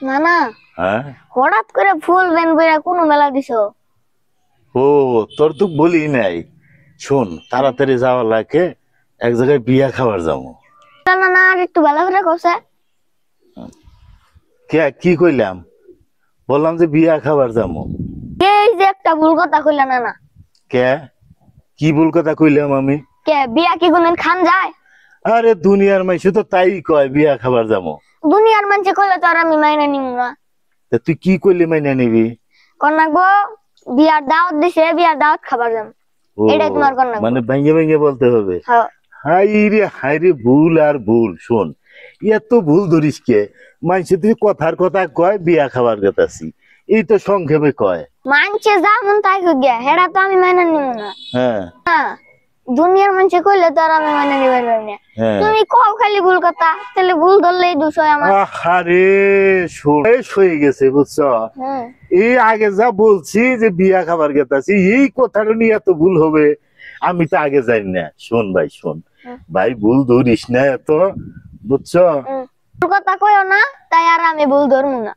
না না, হ্যাঁ হঠাৎ করে ফুল বেন বইরা কোন মেলা দিছো? ও তোর তো বলি নাই, শোন তাড়াতাড়ি যাওয়া লাগে, এক জায়গায় বিয়া খাবার যাবো। না না না, আর একটু ভালো করে কইছে। কে কি কইলাম? বললাম যে বিয়া খাবার যাবো। এই যে একটা ভুল কথা কইলা না না। কে কি ভুল কথা কইলাম আমি? কে বিয়া কি কোনদিন খান যায়? আরে দুনিয়ার মাইসে তো তাই কয় বিয়া খাবার যাবো। দুনিয়ার মানুষে কইলে তো আর আমি মাইনা নিব না। তা তুই কি কইলি মাইনা নিবি? কোন নাগবো বিয়ার দাওয়াত দিছে, বিয়ার দাওয়াত খাবার যাম, ও এটাই তোমার কোন নাগবো। মানে ভেঙে ভেঙে বলতে হবে। হ্যাঁ হাই রে ভুল আর ভুল। শোন এত ভুল ধরিস কে? মাইসে তুই কথার কথা কয় বিয়া খাবার গেতাছি, এই তো সংক্ষেপে কয়। মানছে যা মন তাই কই গিয়া, হেডা তো আমি মাইনা নিব না। হ্যাঁ হ্যাঁ, দুনিয়ার মানুষে কইলে তো আর আমি মাইনা নিব না। হ্যাঁ তুমি কও খালি ভুল কথা, তাহলে ভুল ধরলেই দোষ হয় আমার। আরে শেষ হয়ে গেছে বুঝছ। হুম এই আগে যা বলছি যে বিয়া খাবার গেতাছি, এই কথাটা নিয়ে এত ভুল হবে আমি তো আগে জানি না। শোন ভাই শোন ভাই, ভুল ধরিস না এত, বুঝছ? ভুল কথা কইও না, তাই আর আমি ভুল ধরবো না।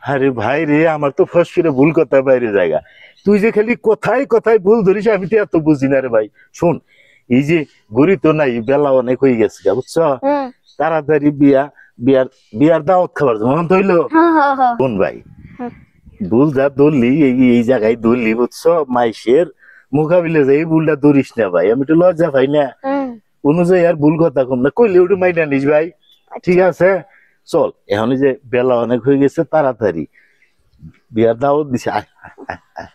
আরে ভাই রে, আমার তো ফস করে ভুল কথা বাইরে জায়গা, তুই যে খালি কোথায় কোথায় ভুল ধরিস আমি তো এত বুঝি না রে ভাই। শোন এই যে গড়ি তো নাই, বেলা অনেক হয়ে গেছে বুঝছ, হুম তাড়াতাড়ি বিয়ার বিয়ার দাওয়াত খাবার মন হইলো। হ্যাঁ হ্যাঁ হ্যাঁ শোন ভাই, ভুল যা ধরলি এই জায়গায় ধরলি বুঝছ, মাইসের মোকাবিলে যাই ভুলটা ধরিস না ভাই, আমি তো লজ্জা পাই না হুম। অনুযায়ী, আর ভুল কথা কম না কইলে ওটা মাইনা নিস ভাই। ঠিক আছে চল, এখন যে বেলা অনেক হয়ে গেছে, তাড়াতাড়ি বিয়ার দাওয়াত দিছে, আয় আয় আয় আয়।